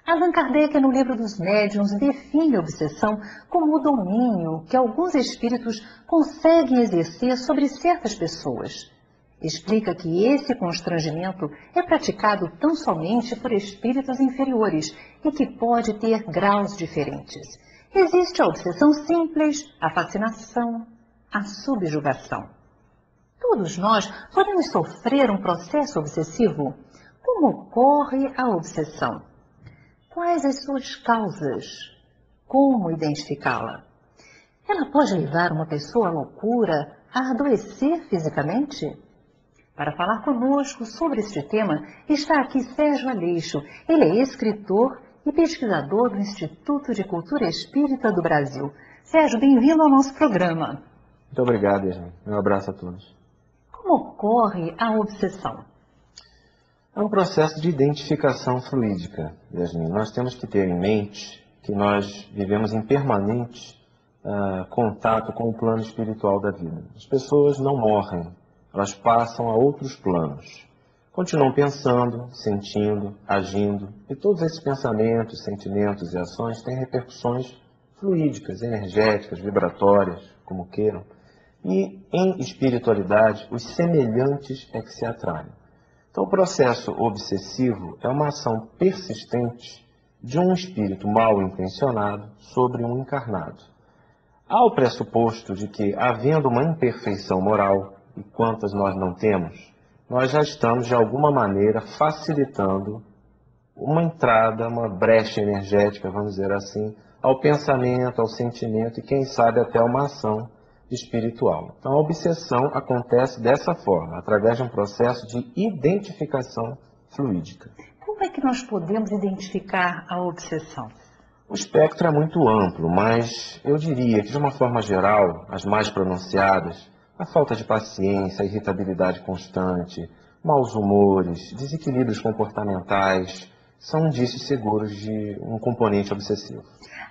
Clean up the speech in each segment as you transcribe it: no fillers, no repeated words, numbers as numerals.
Allan Kardec, no Livro dos Médiuns, define a obsessão como o domínio que alguns espíritos conseguem exercer sobre certas pessoas. Explica que esse constrangimento é praticado tão somente por espíritos inferiores e que pode ter graus diferentes. Existe a obsessão simples, a fascinação, a subjugação. Todos nós podemos sofrer um processo obsessivo. Como ocorre a obsessão? Quais as suas causas? Como identificá-la? Ela pode levar uma pessoa à loucura, a adoecer fisicamente? Para falar conosco sobre este tema, está aqui Sérgio Aleixo. Ele é escritor e pesquisador do Instituto de Cultura Espírita do Brasil. Sérgio, bem-vindo ao nosso programa. Muito obrigado, Yasmin. Um abraço a todos. Como ocorre a obsessão? É um processo de identificação fluídica, Yasmin. Nós temos que ter em mente que nós vivemos em permanente contato com o plano espiritual da vida. As pessoas não morrem, elas passam a outros planos. Continuam pensando, sentindo, agindo, e todos esses pensamentos, sentimentos e ações têm repercussões fluídicas, energéticas, vibratórias, como queiram. E em espiritualidade, os semelhantes é que se atraem. Então, o processo obsessivo é uma ação persistente de um espírito mal intencionado sobre um encarnado. Há o pressuposto de que, havendo uma imperfeição moral, e quantas nós não temos, nós já estamos, de alguma maneira, facilitando uma entrada, uma brecha energética, vamos dizer assim, ao pensamento, ao sentimento e, quem sabe, até uma ação espiritual. Então, a obsessão acontece dessa forma, através de um processo de identificação fluídica. Como é que nós podemos identificar a obsessão? O espectro é muito amplo, mas eu diria que, de uma forma geral, as mais pronunciadas, a falta de paciência, a irritabilidade constante, maus humores, desequilíbrios comportamentais, são indícios seguros de um componente obsessivo.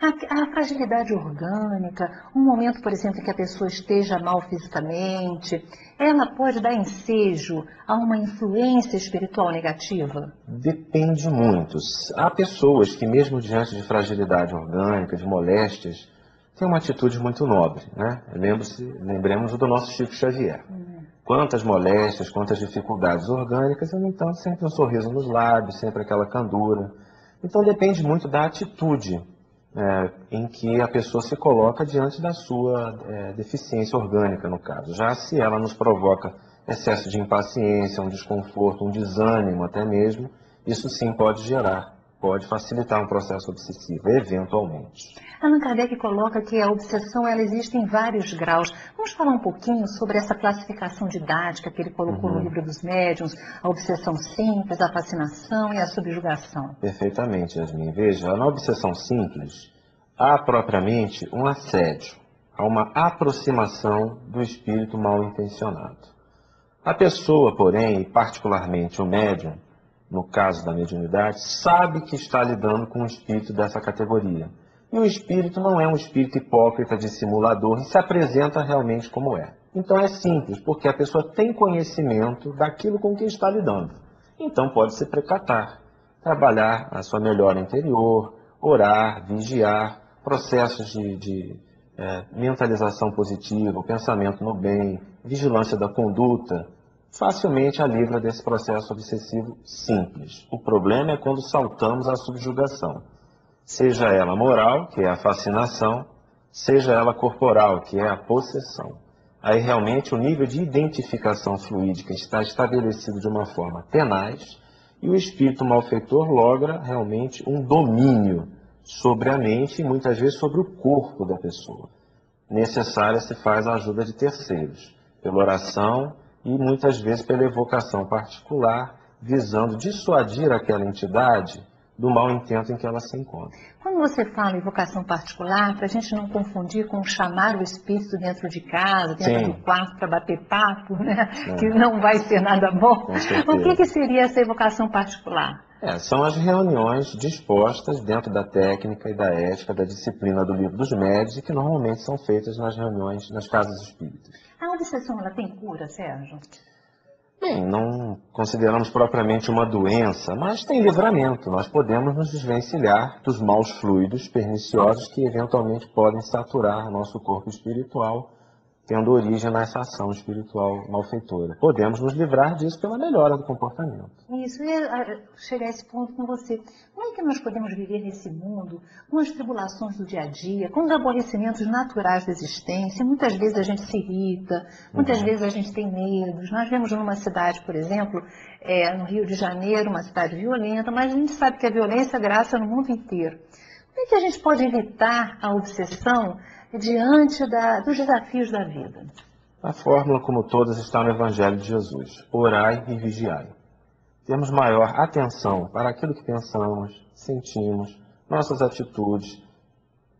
A fragilidade orgânica, um momento, por exemplo, em que a pessoa esteja mal fisicamente, ela pode dar ensejo a uma influência espiritual negativa? Depende muito. Há pessoas que, mesmo diante de fragilidade orgânica, de moléstias, têm uma atitude muito nobre, né? Lembremos do nosso Chico Xavier. Quantas moléstias, quantas dificuldades orgânicas, e, no entanto, sempre um sorriso nos lábios, sempre aquela candura. Então, depende muito da atitude em que a pessoa se coloca diante da sua deficiência orgânica, no caso. Já se ela nos provoca excesso de impaciência, um desconforto, um desânimo até mesmo, isso sim pode facilitar um processo obsessivo, eventualmente. Allan Kardec coloca que a obsessão ela existe em vários graus. Vamos falar um pouquinho sobre essa classificação didática que ele colocou no Livro dos Médiuns, a obsessão simples, a fascinação e a subjugação. Perfeitamente, Yasmin. Veja, na obsessão simples, há propriamente um assédio, há uma aproximação do espírito mal intencionado. A pessoa, porém, e particularmente o médium, no caso da mediunidade, sabe que está lidando com um espírito dessa categoria. E o espírito não é um espírito hipócrita, dissimulador, e se apresenta realmente como é. Então é simples, porque a pessoa tem conhecimento daquilo com que está lidando. Então pode se precatar, trabalhar a sua melhora interior, orar, vigiar, processos de mentalização positiva, pensamento no bem, vigilância da conduta, facilmente a livra desse processo obsessivo simples. O problema é quando saltamos à subjugação. Seja ela moral, que é a fascinação, seja ela corporal, que é a possessão. Aí realmente o nível de identificação fluídica está estabelecido de uma forma tenaz e o espírito malfeitor logra realmente um domínio sobre a mente e muitas vezes sobre o corpo da pessoa. Necessária se faz a ajuda de terceiros, pela oração e muitas vezes pela evocação particular, visando dissuadir aquela entidade do mau intento em que ela se encontra. Quando você fala em vocação particular, para a gente não confundir com chamar o espírito dentro de casa, dentro do quarto para bater papo, né? Que não vai ser nada bom. O que seria essa evocação particular? São as reuniões dispostas dentro da técnica e da ética, da disciplina do Livro dos Médiuns, e que normalmente são feitas nas reuniões, nas casas espíritas. A obsessão, ela tem cura, Sérgio? Bem, não consideramos propriamente uma doença, mas tem livramento. Nós podemos nos desvencilhar dos maus fluidos perniciosos que eventualmente podem saturar nosso corpo espiritual, tendo origem nessa ação espiritual malfeitora. Podemos nos livrar disso pela melhora do comportamento. Isso, eu ia chegar a esse ponto com você. Como é que nós podemos viver nesse mundo com as tribulações do dia a dia, com os aborrecimentos naturais da existência? Muitas vezes a gente se irrita, muitas vezes a gente tem medos. Nós vemos numa cidade, por exemplo, no Rio de Janeiro, uma cidade violenta, mas a gente sabe que a violência graça no mundo inteiro. Como é que a gente pode evitar a obsessão diante dos desafios da vida? A fórmula, como todas, está no Evangelho de Jesus. Orai e vigiai. Temos maior atenção para aquilo que pensamos, sentimos, nossas atitudes,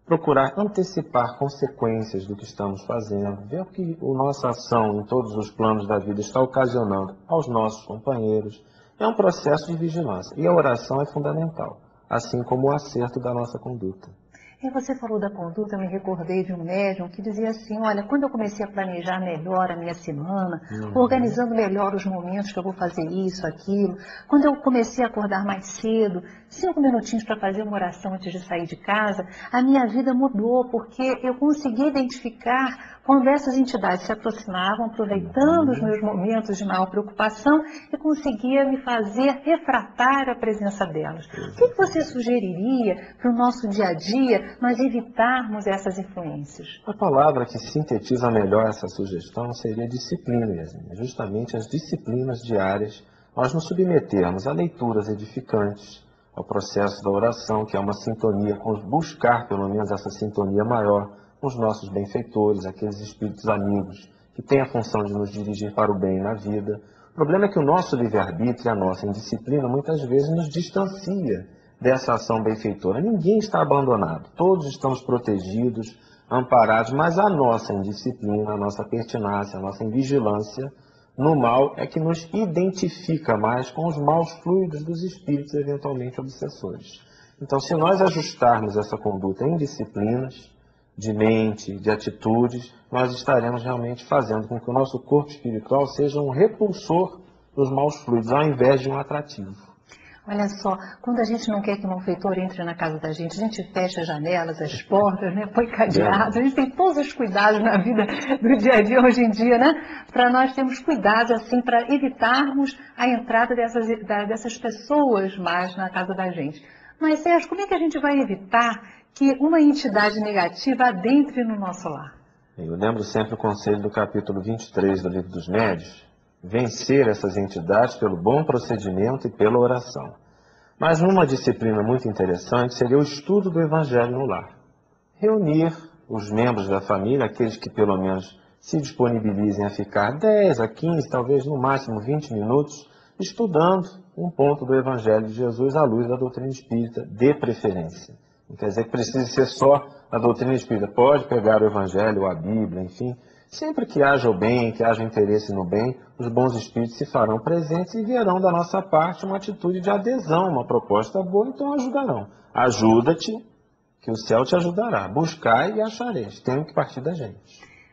procurar antecipar consequências do que estamos fazendo, ver o que a nossa ação em todos os planos da vida está ocasionando aos nossos companheiros. É um processo de vigilância e a oração é fundamental, assim como o acerto da nossa conduta. Você falou da conduta, eu me recordei de um médium que dizia assim, olha, quando eu comecei a planejar melhor a minha semana, organizando melhor os momentos que eu vou fazer isso, aquilo, quando eu comecei a acordar mais cedo, 5 minutinhos para fazer uma oração antes de sair de casa, a minha vida mudou, porque eu consegui identificar quando essas entidades se aproximavam, aproveitando os meus momentos de maior preocupação, e conseguia me fazer refratar a presença delas. O que você sugeriria para o nosso dia a dia nós evitarmos essas influências? A palavra que sintetiza melhor essa sugestão seria disciplina, Yasmin. Justamente as disciplinas diárias, nós nos submetermos a leituras edificantes, ao processo da oração, que é uma sintonia, buscar pelo menos essa sintonia maior com os nossos benfeitores, aqueles espíritos amigos que têm a função de nos dirigir para o bem na vida. O problema é que o nosso livre-arbítrio, a nossa indisciplina, muitas vezes nos distancia dessa ação benfeitora. Ninguém está abandonado, todos estamos protegidos, amparados, mas a nossa indisciplina, a nossa pertinácia, a nossa invigilância no mal é que nos identifica mais com os maus fluidos dos espíritos eventualmente obsessores. Então, se nós ajustarmos essa conduta em disciplinas, de mente, de atitudes, nós estaremos realmente fazendo com que o nosso corpo espiritual seja um repulsor dos maus fluidos, ao invés de um atrativo. Olha só, quando a gente não quer que um malfeitor entre na casa da gente, a gente fecha as janelas, as portas, né? Põe cadeado, a gente tem todos os cuidados na vida do dia a dia hoje em dia, né? Para nós termos cuidados, assim, para evitarmos a entrada dessas pessoas mais na casa da gente. Mas, Sérgio, como é que a gente vai evitar que uma entidade negativa adentre no nosso lar? Eu lembro sempre o conselho do capítulo 23 do Livro dos Médiuns: vencer essas entidades pelo bom procedimento e pela oração. Mas uma disciplina muito interessante seria o estudo do Evangelho no lar. Reunir os membros da família, aqueles que pelo menos se disponibilizem a ficar 10 a 15, talvez no máximo 20 minutos, estudando um ponto do Evangelho de Jesus à luz da doutrina espírita, de preferência. Não quer dizer que precise ser só a doutrina espírita. Pode pegar o Evangelho ou a Bíblia, enfim. Sempre que haja o bem, que haja interesse no bem, os bons espíritos se farão presentes e verão da nossa parte uma atitude de adesão, uma proposta boa, então ajudarão. Ajuda-te, que o céu te ajudará. Buscai e achareis. Tem que partir da gente.